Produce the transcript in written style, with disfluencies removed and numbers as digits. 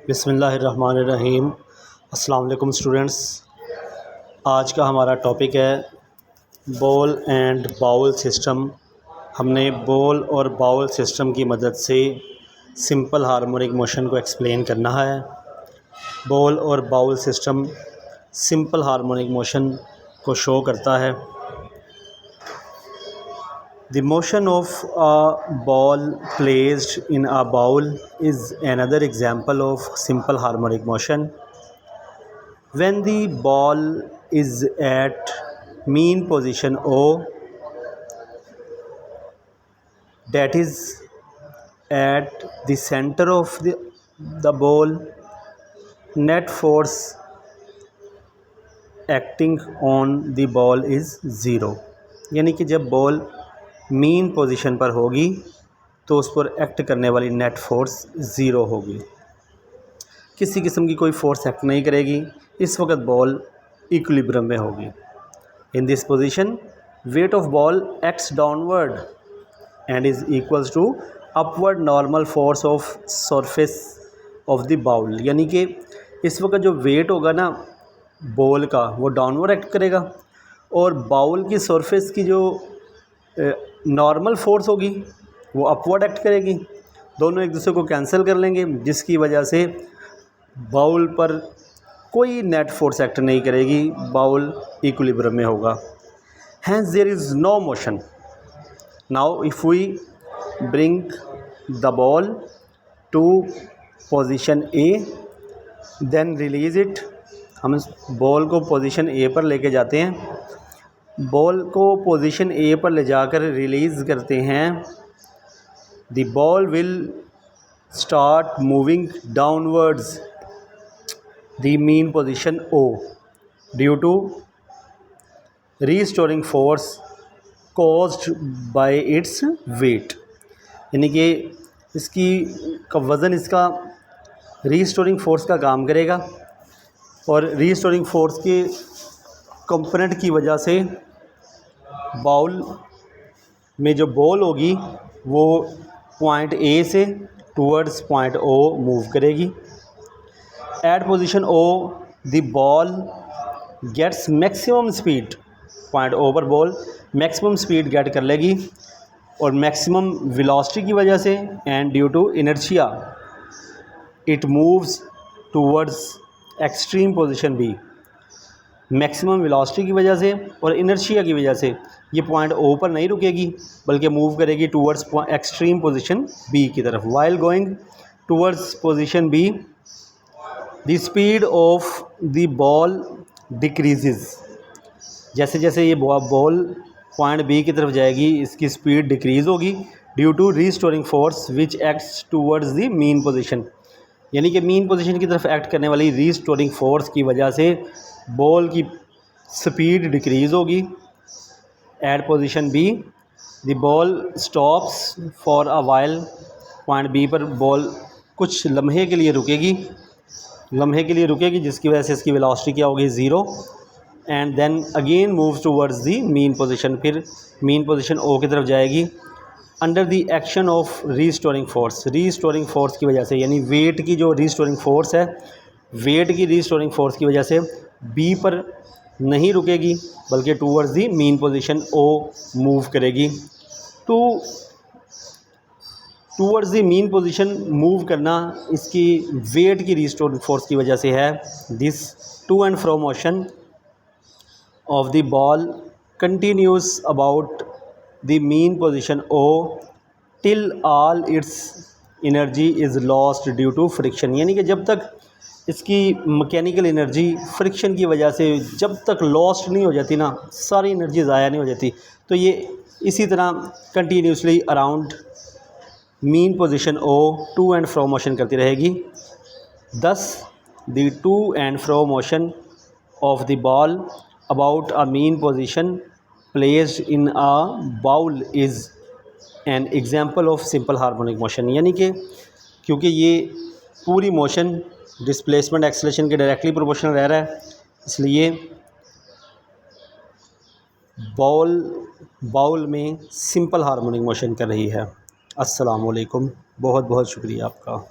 बिस्मिल्लाहिर्रहमानिर्रहीम। अस्सलाम वालेकुम स्टूडेंट्स। आज का हमारा टॉपिक है बॉल एंड बाउल सिस्टम। हमने बॉल और बाउल सिस्टम की मदद से सिंपल हार्मोनिक मोशन को एक्सप्लेन करना है। बॉल और bowl system simple harmonic motion को शो करता है। The motion of a ball placed in a bowl is another example of simple harmonic motion. When the ball is at mean position O, that is at the center of the ball, net force acting on the ball is zero. यानी कि जब ball mean position पर होगी तो उस पर act करने वाली नेट फोर्स ज़ीरो होगी, किसी किस्म की कोई फोर्स एक्ट नहीं करेगी। इस वक्त बॉल इक्विलिब्रियम में होगी। In this position weight of ball acts downward and is equals to upward normal force of surface of the bowl. यानी कि इस वक्त जो वेट होगा ना बॉल का वो डाउनवर्ड एक्ट करेगा और बाउल की सरफेस की जो नॉर्मल फोर्स होगी वो अपवर्ड एक्ट करेगी। दोनों एक दूसरे को कैंसिल कर लेंगे, जिसकी वजह से बाउल पर कोई नेट फोर्स एक्ट नहीं करेगी, बाउल इक्विलिब्रियम में होगा। Hence there is no motion. Now if we bring the ball to position A then release it. हम इस बॉल को पोजीशन ए पर लेके जाते हैं, बॉल को पोजीशन ए पर ले जाकर रिलीज़ करते हैं। The ball will start moving downwards the mean position O due to restoring force caused by its weight. यानी कि इसकी का वज़न इसका रीस्टोरिंग फोर्स का काम करेगा और रीस्टोरिंग फोर्स के कंपोनेंट की वजह से बाउल में जो बॉल होगी वो पॉइंट ए से टूवर्ड्स पॉइंट ओ मूव करेगी। At position O the ball gets maximum speed. Point O पर बॉल मैक्सिमम स्पीड गेट कर लेगी और मैक्सिमम वेलोसिटी की वजह से and due to inertia it moves towards extreme position B. Maximum velocity की वजह से और इनर्शिया की वजह से ये पॉइंट ओ पर नहीं रुकेगी बल्कि मूव करेगी टूवर्ड्स एक्सट्रीम पोजीशन बी की तरफ। While going towards position B the speed of the ball decreases. जैसे जैसे ये बॉल पॉइंट बी की तरफ जाएगी इसकी स्पीड डिक्रीज़ होगी due to restoring force which acts towards the mean position. यानी कि मीन पोजीशन की तरफ एक्ट करने वाली रीस्टोरिंग फोर्स की वजह से बॉल की स्पीड डिक्रीज़ होगी। At position B the ball stops for a while. Point B पर बॉल कुछ लम्हे के लिए रुकेगी जिसकी वजह से इसकी वेलोसिटी क्या होगी zero and then again moves towards the mean position. फिर मीन पोजीशन ओ की तरफ जाएगी under the action of restoring force. Restoring force की वजह से यानी वेट की जो रीस्टोरिंग फोर्स है, वेट की रीस्टोरिंग फोर्स की वजह से बी पर नहीं रुकेगी बल्कि towards the mean position O move करेगी। Towards the mean position move करना इसकी वेट की रीस्टोरिंग फोर्स की वजह से है। This to and fro motion of the ball continues about the mean position O till all its energy is lost due to friction. यानी कि जब तक इसकी मैकेनिकल एनर्जी फ्रिक्शन की वजह से जब तक लॉस्ट नहीं हो जाती ना, सारी एनर्जी ज़ाया नहीं हो जाती, तो ये इसी तरह continuously around mean position O to and fro motion करती रहेगी। Thus the to and fro motion of the ball about a mean position placed in a bowl is an example of simple harmonic motion. यानी कि क्योंकि ये पूरी motion displacement acceleration के directly proportional रह रहा है, इसलिए बाउल में सिंपल हार्मोनिक मोशन कर रही है। अस्सलाम वालेकुम, बहुत बहुत शुक्रिया आपका।